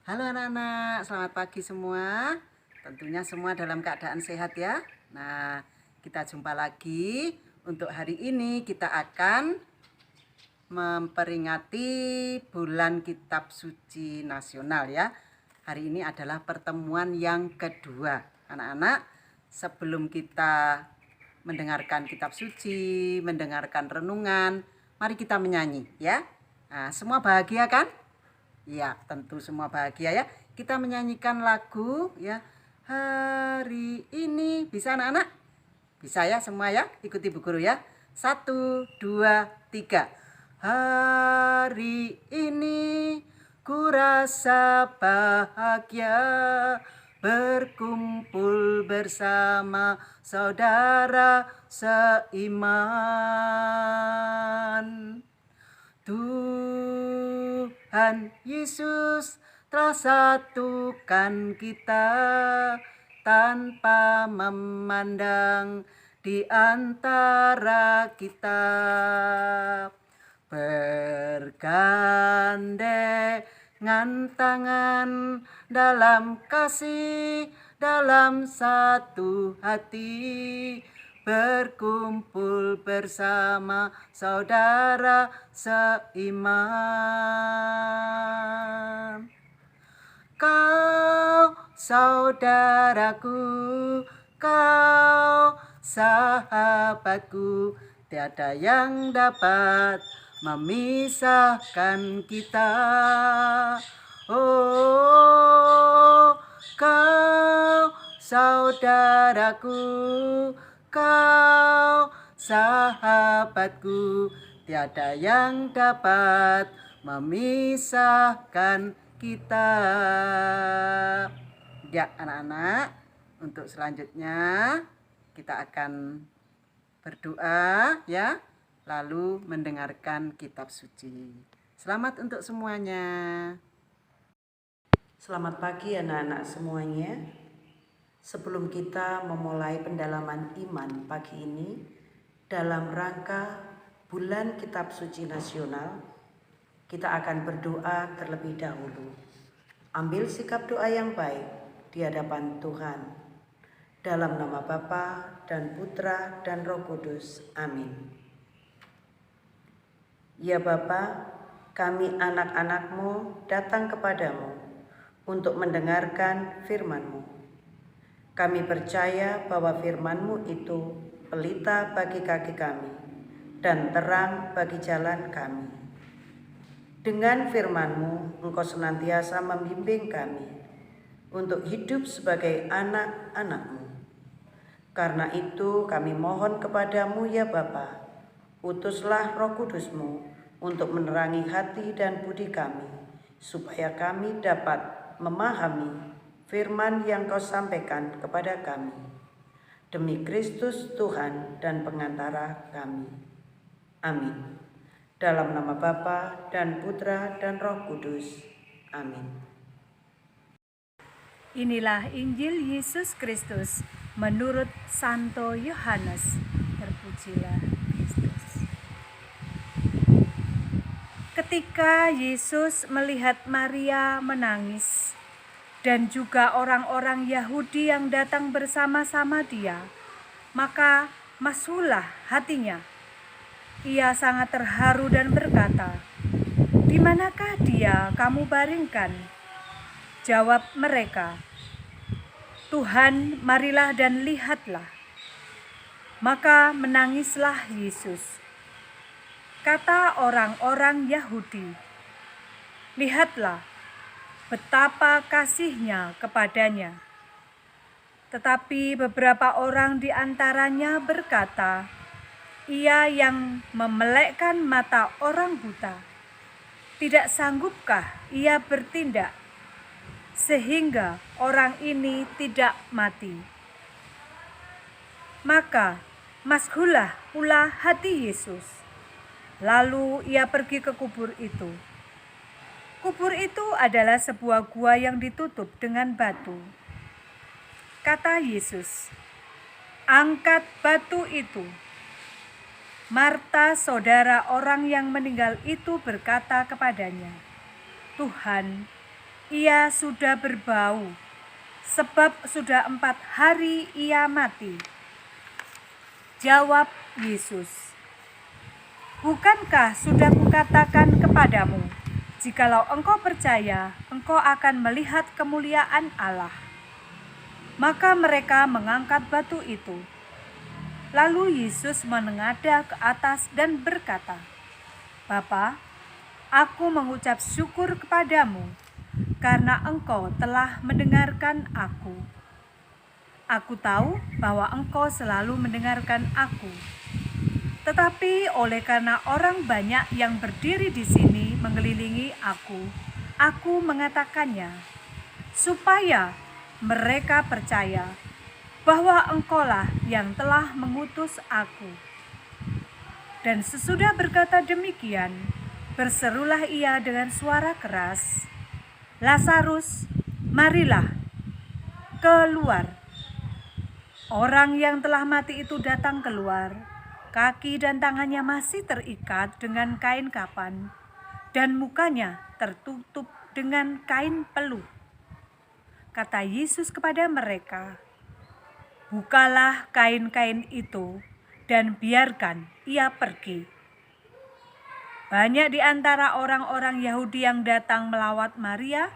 Halo anak-anak, selamat pagi semua. Tentunya semua dalam keadaan sehat ya. Nah, kita jumpa lagi. Untuk hari ini kita akan memperingati bulan Kitab Suci Nasional ya. Hari ini adalah pertemuan yang kedua. Anak-anak, sebelum kita mendengarkan kitab suci, mendengarkan renungan, mari kita menyanyi ya. Nah, semua bahagia kan? Ya, tentu semua bahagia ya. Kita menyanyikan lagu ya. Hari ini bisa anak-anak? Bisa ya semua ya? Ikuti Bu Guru ya. 1, 2, 3. Hari ini ku rasa bahagia berkumpul bersama saudara seiman. Tuhan Yesus telah satukan kita tanpa memandang di antara kita. Bergandengan tangan dalam kasih, dalam satu hati, berkumpul bersama saudara seiman. Kau saudaraku, kau sahabatku, tiada yang dapat memisahkan kita. Oh, kau saudaraku, kau sahabatku, tiada yang dapat memisahkan kita. Ya anak-anak, untuk selanjutnya kita akan berdoa ya, lalu mendengarkan kitab suci. Selamat untuk semuanya. Selamat pagi anak-anak semuanya. Sebelum kita memulai pendalaman iman pagi ini dalam rangka bulan Kitab Suci Nasional, kita akan berdoa terlebih dahulu. Ambil sikap doa yang baik di hadapan Tuhan. Dalam nama Bapa dan Putra dan Roh Kudus. Amin. Ya Bapa, kami anak-anak-Mu datang kepadamu untuk mendengarkan firman-Mu. Kami percaya bahwa firman-Mu itu pelita bagi kaki kami dan terang bagi jalan kami. Dengan firman-Mu, Engkau senantiasa membimbing kami untuk hidup sebagai anak-anak-Mu. Karena itu kami mohon kepadamu ya Bapa, utuslah Roh Kudus-Mu untuk menerangi hati dan budi kami, supaya kami dapat memahami firman yang Kau sampaikan kepada kami. Demi Kristus Tuhan dan pengantara kami. Amin. Dalam nama Bapa dan Putra dan Roh Kudus. Amin. Inilah Injil Yesus Kristus menurut Santo Yohanes. Terpujilah Kristus. Ketika Yesus melihat Maria menangis dan juga orang-orang Yahudi yang datang bersama-sama dia, maka masuklah hatinya. Ia sangat terharu dan berkata, "Di manakah dia kamu baringkan?" Jawab mereka, "Tuhan, marilah dan lihatlah." Maka menangislah Yesus. Kata orang-orang Yahudi, "Lihatlah betapa kasihnya kepadanya." Tetapi beberapa orang di antaranya berkata, "Ia yang memelekkan mata orang buta, tidak sanggupkah ia bertindak sehingga orang ini tidak mati?" Maka maskulah pula hati Yesus. Lalu ia pergi ke kubur itu. Kubur itu adalah sebuah gua yang ditutup dengan batu. Kata Yesus, "Angkat batu itu." Marta, saudara orang yang meninggal itu, berkata kepadanya, "Tuhan, ia sudah berbau, sebab sudah 4 hari ia mati. Jawab Yesus, bukankah sudah kukatakan kepadamu, jikalau engkau percaya, engkau akan melihat kemuliaan Allah. Maka mereka mengangkat batu itu. Lalu Yesus menengadah ke atas dan berkata, Bapa, aku mengucap syukur kepadamu, karena engkau telah mendengarkan aku. Aku tahu bahwa engkau selalu mendengarkan aku. Tetapi oleh karena orang banyak yang berdiri di sini mengelilingi aku mengatakannya, supaya mereka percaya bahwa engkaulah yang telah mengutus aku. Dan sesudah berkata demikian, berserulah ia dengan suara keras, Lazarus, marilah keluar. Orang yang telah mati itu datang keluar, kaki dan tangannya masih terikat dengan kain kapan, dan mukanya tertutup dengan kain peluh. Kata Yesus kepada mereka, bukalah kain-kain itu dan biarkan ia pergi. Banyak di antara orang-orang Yahudi yang datang melawat Maria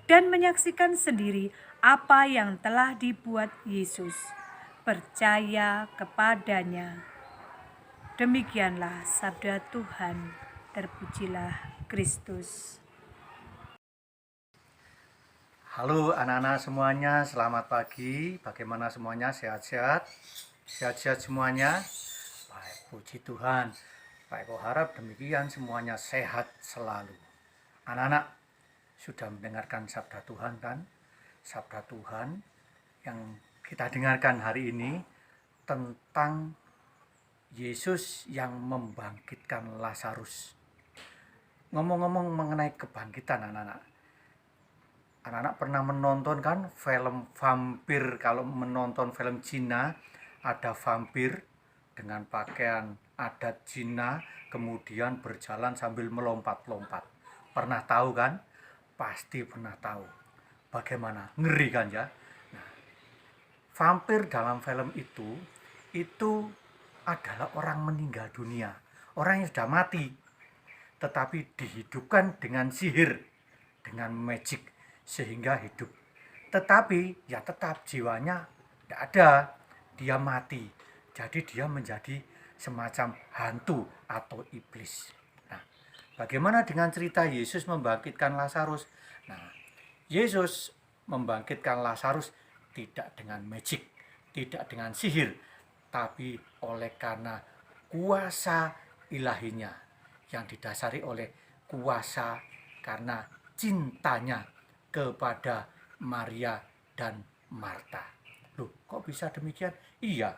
dan menyaksikan sendiri apa yang telah dibuat Yesus, percaya kepadanya. Demikianlah sabda Tuhan. Terpujilah Kristus. Halo anak-anak semuanya, selamat pagi. Bagaimana semuanya? Sehat-sehat? Sehat-sehat semuanya? Baik, puji Tuhan. Baik, aku harap demikian semuanya sehat selalu. Anak-anak sudah mendengarkan sabda Tuhan kan? Sabda Tuhan yang kita dengarkan hari ini tentang Yesus yang membangkitkan Lazarus. Ngomong-ngomong mengenai kebangkitan anak-anak. Anak-anak pernah menonton kan film vampir, kalau menonton film Cina ada vampir dengan pakaian adat Cina kemudian berjalan sambil melompat-lompat. Pernah tahu kan? Pasti pernah tahu. Bagaimana? Ngeri kan ya? Nah, vampir dalam film itu adalah orang meninggal dunia, orang yang sudah mati, tetapi dihidupkan dengan sihir, dengan magic, sehingga hidup. Tetapi ya tetap jiwanya tidak ada, dia mati. Jadi dia menjadi semacam hantu atau iblis. Nah, bagaimana dengan cerita Yesus membangkitkan Lazarus? Nah, Yesus membangkitkan Lazarus tidak dengan magic, tidak dengan sihir, tapi oleh karena kuasa ilahinya yang didasari oleh kuasa karena cintanya kepada Maria dan Marta. Loh, kok bisa demikian? Iya,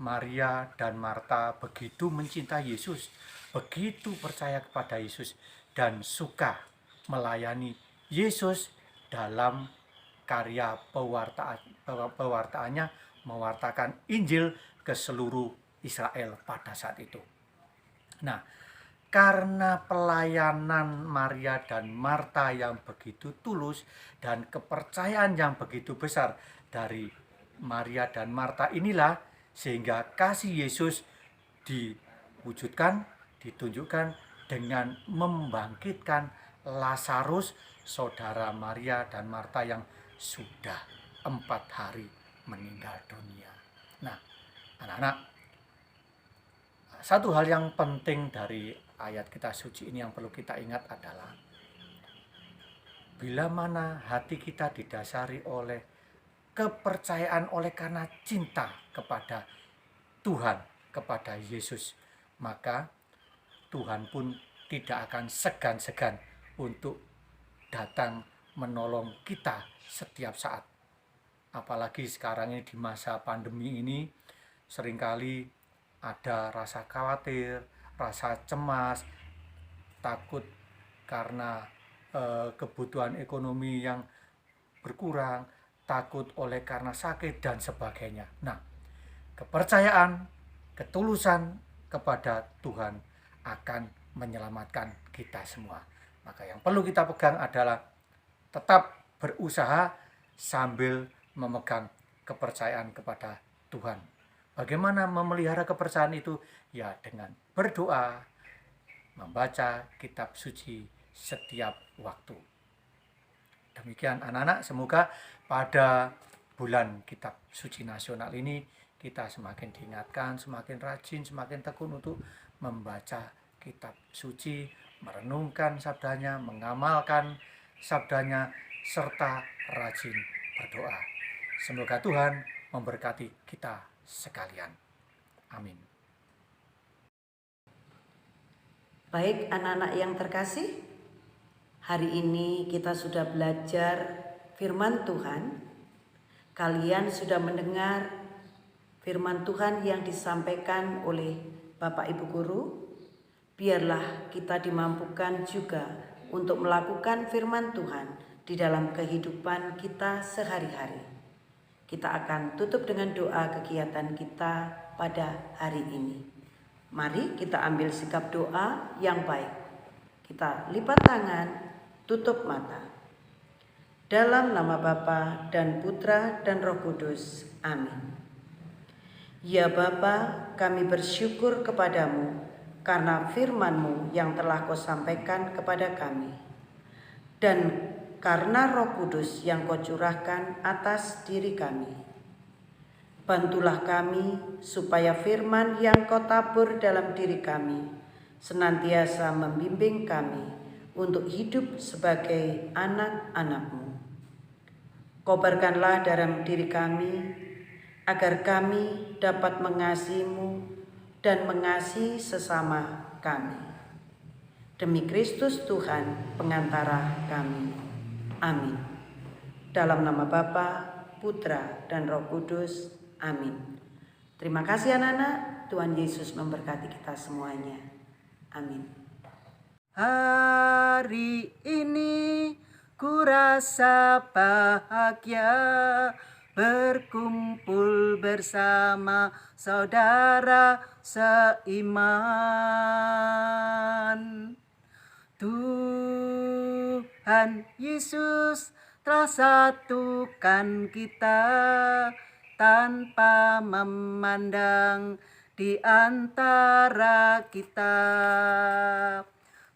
Maria dan Marta begitu mencintai Yesus, begitu percaya kepada Yesus, dan suka melayani Yesus dalam karya pewartaannya, mewartakan Injil ke seluruh Israel pada saat itu. Nah, karena pelayanan Maria dan Marta yang begitu tulus dan kepercayaan yang begitu besar dari Maria dan Marta inilah, sehingga kasih Yesus diwujudkan, ditunjukkan dengan membangkitkan Lazarus, saudara Maria dan Marta yang sudah 4 hari meninggal dunia. Nah, anak-anak, satu hal yang penting dari ayat kitab suci ini yang perlu kita ingat adalah bila mana hati kita didasari oleh kepercayaan oleh karena cinta kepada Tuhan, kepada Yesus, maka Tuhan pun tidak akan segan-segan untuk datang menolong kita setiap saat. Apalagi sekarang ini di masa pandemi ini seringkali ada rasa khawatir, rasa cemas, takut karena kebutuhan ekonomi yang berkurang, takut oleh karena sakit dan sebagainya. Nah, kepercayaan, ketulusan kepada Tuhan akan menyelamatkan kita semua. Maka yang perlu kita pegang adalah tetap berusaha sambil memegang kepercayaan kepada Tuhan. Bagaimana memelihara kepercayaan itu? Ya dengan berdoa, membaca kitab suci setiap waktu. Demikian anak-anak, semoga pada bulan kitab suci nasional ini kita semakin diingatkan, semakin rajin, semakin tekun untuk membaca kitab suci, merenungkan sabdanya, mengamalkan sabdanya, serta rajin berdoa. Semoga Tuhan memberkati kita sekalian. Amin. Baik anak-anak yang terkasih, hari ini kita sudah belajar firman Tuhan. Kalian sudah mendengar firman Tuhan yang disampaikan oleh Bapak Ibu Guru. Biarlah kita dimampukan juga untuk melakukan firman Tuhan di dalam kehidupan kita sehari-hari. Kita akan tutup dengan doa kegiatan kita pada hari ini. Mari kita ambil sikap doa yang baik. Kita lipat tangan, tutup mata. Dalam nama Bapa dan Putra dan Roh Kudus. Amin. Ya Bapa, kami bersyukur kepadamu karena firman-Mu yang telah Kau sampaikan kepada kami. Dan karena Roh Kudus yang Kau curahkan atas diri kami. Bantulah kami supaya firman yang Kau tabur dalam diri kami senantiasa membimbing kami untuk hidup sebagai anak-anak-Mu. Kobarkanlah dalam diri kami agar kami dapat mengasihi-Mu dan mengasihi sesama kami. Demi Kristus Tuhan pengantara kami. Amin. Dalam nama Bapa, Putra, dan Roh Kudus. Amin. Terima kasih anak-anak. Tuhan Yesus memberkati kita semuanya. Amin. Hari ini ku rasa bahagia berkumpul bersama saudara seiman. Tuhan Yesus telah satukan kita tanpa memandang di antara kita.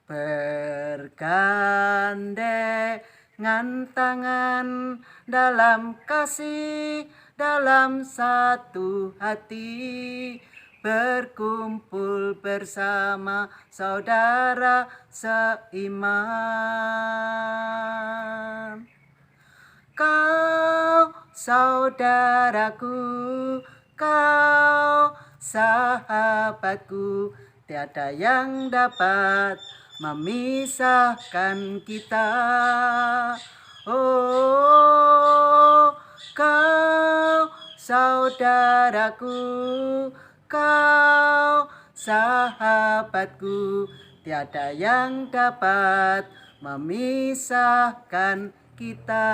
Bergandengan tangan dalam kasih, dalam satu hati, berkumpul bersama saudara seiman. Kau saudaraku, kau sahabatku, tiada yang dapat memisahkan kita. Oh, kau saudaraku, kau sahabatku, tiada yang dapat memisahkan kita.